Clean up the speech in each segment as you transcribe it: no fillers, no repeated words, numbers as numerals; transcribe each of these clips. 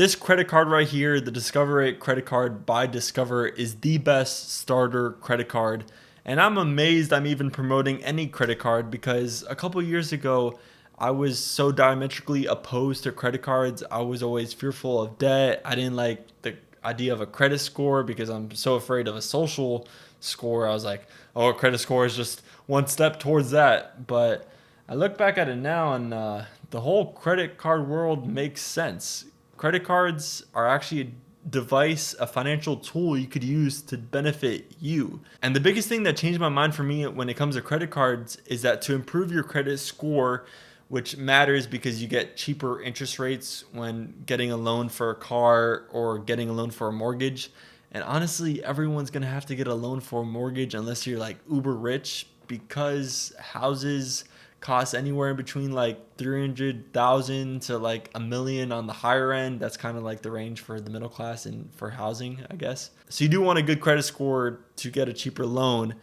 This credit card right here, the Discover It credit card by Discover, is the best starter credit card. And I'm amazed I'm even promoting any credit card because a couple years ago, I was so diametrically opposed to credit cards. I was always fearful of debt. I didn't like the idea of a credit score because I'm so afraid of a social score. I was like, oh, a credit score is just one step towards that. But I look back at it now and the whole credit card world makes sense. Credit cards are actually a device, a financial tool you could use to benefit you. And the biggest thing that changed my mind for me when it comes to credit cards is that to improve your credit score, which matters because you get cheaper interest rates when getting a loan for a car or getting a loan for a mortgage. And honestly, everyone's going to have to get a loan for a mortgage unless you're like uber rich, because houses cost anywhere in between like 300,000 to like a million on the higher end. That's kind of like the range for the middle class and for housing, I guess. So you do want a good credit score to get a cheaper loan.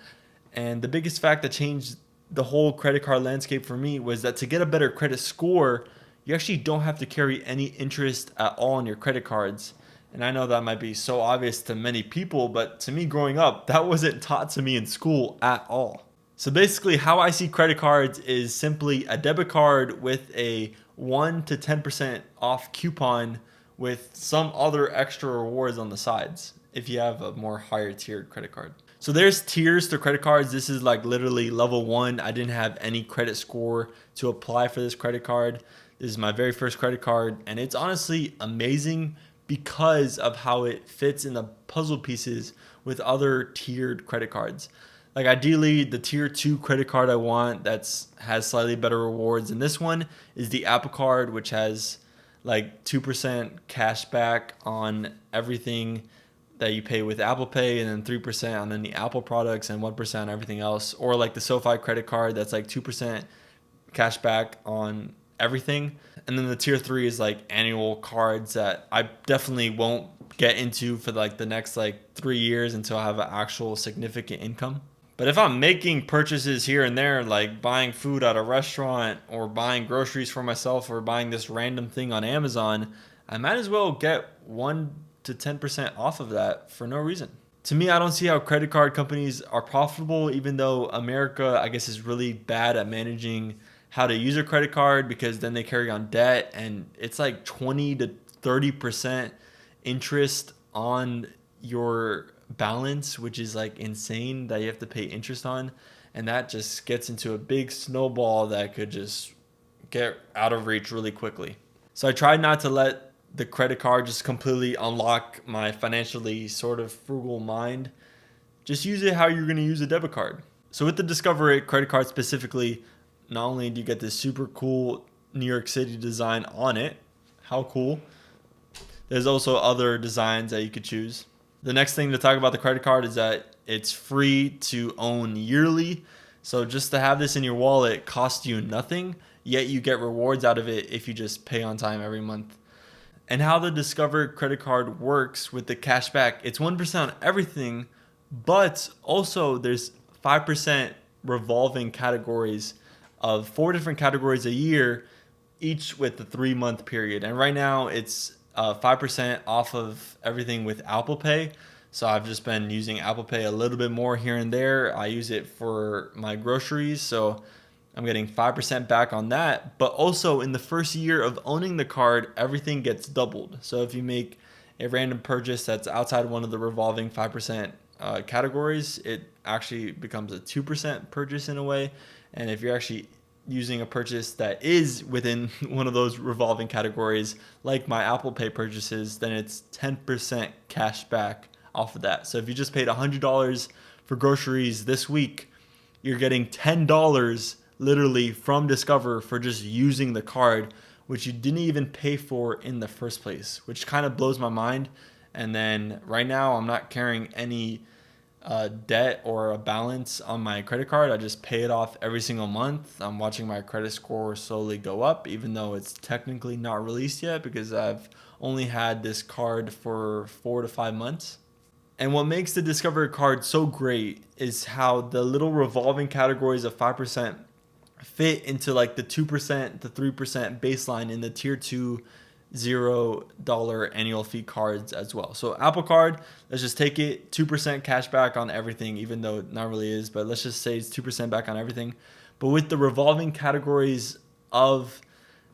And the biggest fact that changed the whole credit card landscape for me was that to get a better credit score, you actually don't have to carry any interest at all on your credit cards. And I know that might be so obvious to many people, but to me growing up, that wasn't taught to me in school at all. So basically, how I see credit cards is simply a debit card with a 1 to 10% off coupon with some other extra rewards on the sides if you have a more higher tiered credit card. So there's tiers to credit cards. This is like literally level 1. I didn't have any credit score to apply for this credit card. This is my very first credit card, and it's honestly amazing because of how it fits in the puzzle pieces with other tiered credit cards. Like ideally, the tier 2 credit card I want has slightly better rewards. And this one is the Apple Card, which has like 2% cash back on everything that you pay with Apple Pay, and then 3% on any Apple products and 1% on everything else. Or like the SoFi credit card, that's like 2% cash back on everything. And then the tier 3 is like annual cards that I definitely won't get into for like the next like 3 years until I have an actual significant income. But if I'm making purchases here and there, like buying food at a restaurant or buying groceries for myself or buying this random thing on Amazon, I might as well get 1 to 10% off of that for no reason. To me, I don't see how credit card companies are profitable, even though America, I guess, is really bad at managing how to use a credit card, because then they carry on debt and it's like 20 to 30% interest on your balance, which is like insane that you have to pay interest on. And that just gets into a big snowball that could just get out of reach really quickly. So I tried not to let the credit card just completely unlock my financially sort of frugal mind. Just use it how you're going to use a debit card. So with the Discover It credit card specifically, not only do you get this super cool New York City design on it, how cool, there's also other designs that you could choose. The next thing to talk about the credit card is that it's free to own yearly. So just to have this in your wallet costs you nothing, yet you get rewards out of it if you just pay on time every month. And how the Discover credit card works with the cash back, it's 1% on everything, but also there's 5% revolving categories of 4 different categories a year, each with the 3-month period. And right now it's 5% off of everything with Apple Pay. So I've just been using Apple Pay a little bit more here and there. I use it for my groceries, so I'm getting 5% back on that. But also in the first year of owning the card, everything gets doubled. So if you make a random purchase that's outside one of the revolving 5% categories, it actually becomes a 2% purchase in a way. And if you're actually using a purchase that is within one of those revolving categories, like my Apple Pay purchases, then it's 10% cash back off of that. So if you just paid $100 for groceries this week, you're getting $10 literally from Discover for just using the card, which you didn't even pay for in the first place, which kind of blows my mind. And then right now I'm not carrying any debt or a balance on my credit card. I just pay it off every single month. I'm watching my credit score slowly go up, even though it's technically not released yet because I've only had this card for 4 to 5 months. And what makes the Discover card so great is how the little revolving categories of 5% fit into like the 2%, the 3% baseline in the tier 2 $0 annual fee cards as well. So Apple Card, let's just take it 2% cash back on everything, even though it not really is, but let's just say it's 2% back on everything. But with the revolving categories of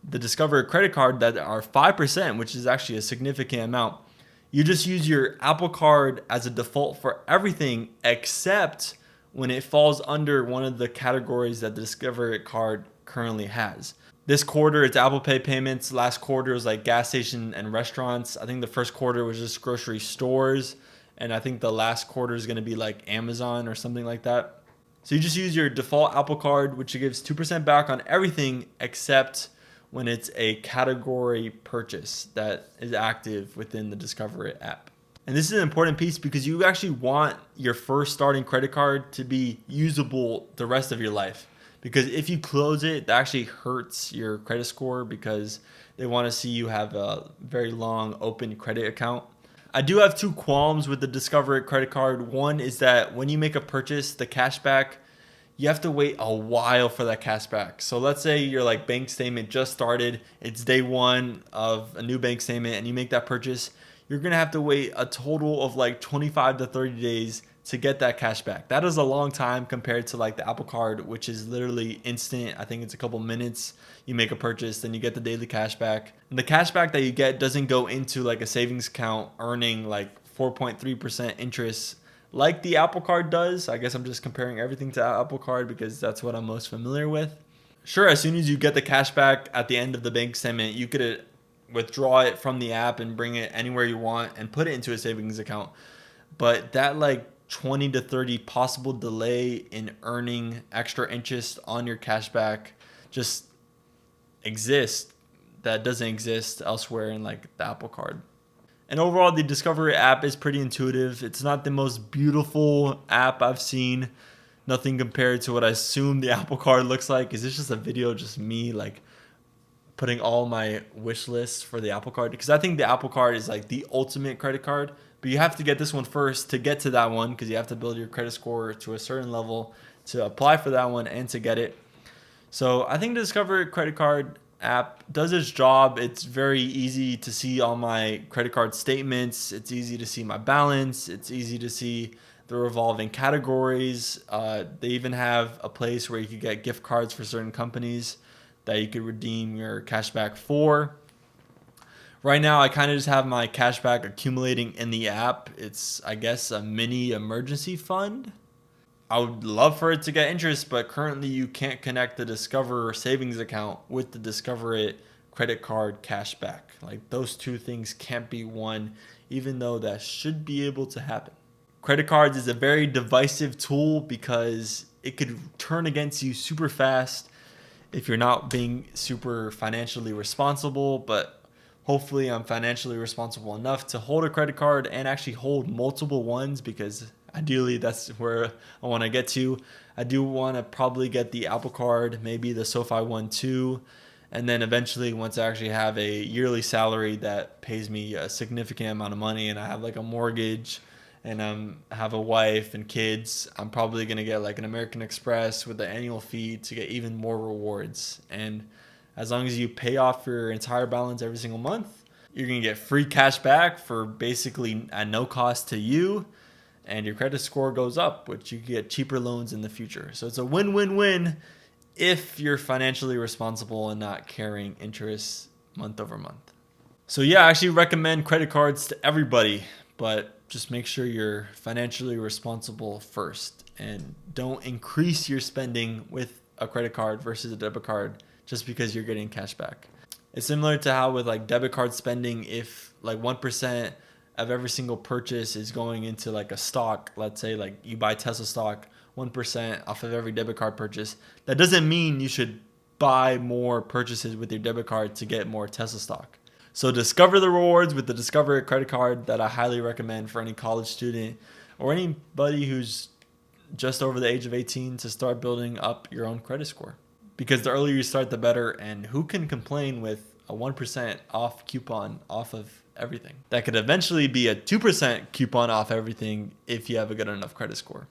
the Discover credit card that are 5%, which is actually a significant amount, you just use your Apple Card as a default for everything except when it falls under one of the categories that the Discover card currently has. This quarter, it's Apple Pay payments. Last quarter was like gas station and restaurants. I think the first quarter was just grocery stores. And I think the last quarter is going to be like Amazon or something like that. So you just use your default Apple Card, which gives 2% back on everything except when it's a category purchase that is active within the Discover It app. And this is an important piece because you actually want your first starting credit card to be usable the rest of your life. Because if you close it, that actually hurts your credit score because they want to see you have a very long open credit account. I do have two qualms with the Discover It credit card. One is that when you make a purchase, the cashback, you have to wait a while for that cash back. So let's say your like bank statement just started, it's day one of a new bank statement and you make that purchase, you're going to have to wait a total of like 25 to 30 days to get that cash back. That is a long time compared to like the Apple Card, which is literally instant. I think it's a couple minutes. You make a purchase, then you get the daily cash back. And the cash back that you get doesn't go into like a savings account earning like 4.3% interest like the Apple Card does. I guess I'm just comparing everything to Apple Card because that's what I'm most familiar with. Sure, as soon as you get the cash back at the end of the bank statement, you could withdraw it from the app and bring it anywhere you want and put it into a savings account. But that like 20 to 30 possible delay in earning extra interest on your cash back just exists. That doesn't exist elsewhere in like the Apple Card. And overall, the Discover It app is pretty intuitive. It's not the most beautiful app I've seen. Nothing compared to what I assume the Apple Card looks like. Is this just a video, just me like putting all my wish lists for the Apple Card? Because I think the Apple Card is like the ultimate credit card. But you have to get this one first to get to that one because you have to build your credit score to a certain level to apply for that one and to get it. So I think the Discover It credit card app does its job. It's very easy to see all my credit card statements. It's easy to see my balance. It's easy to see the revolving categories. They even have a place where you could get gift cards for certain companies that you could redeem your cashback for. Right now, I kind of just have my cashback accumulating in the app. It's, I guess, a mini emergency fund. I would love for it to get interest, but currently you can't connect the Discover savings account with the Discover It credit card cashback. Like those two things can't be one, even though that should be able to happen. Credit cards is a very divisive tool because it could turn against you super fast if you're not being super financially responsible, but hopefully I'm financially responsible enough to hold a credit card and actually hold multiple ones because ideally that's where I want to get to. I do want to probably get the Apple Card, maybe the SoFi one too. And then eventually once I actually have a yearly salary that pays me a significant amount of money and I have like a mortgage and I have a wife and kids, I'm probably going to get like an American Express with the annual fee to get even more rewards. And as long as you pay off your entire balance every single month, you're going to get free cash back for basically at no cost to you. And your credit score goes up, which you get cheaper loans in the future. So it's a win-win-win if you're financially responsible and not carrying interest month over month. So yeah, I actually recommend credit cards to everybody, but just make sure you're financially responsible first and don't increase your spending with a credit card versus a debit card just because you're getting cash back. It's similar to how with like debit card spending, if like 1% of every single purchase is going into like a stock, let's say like you buy Tesla stock, 1% off of every debit card purchase, that doesn't mean you should buy more purchases with your debit card to get more Tesla stock. So discover the rewards with the Discover It credit card that I highly recommend for any college student or anybody who's just over the age of 18 to start building up your own credit score. Because the earlier you start, the better. And who can complain with a 1% off coupon off of everything? That could eventually be a 2% coupon off everything if you have a good enough credit score.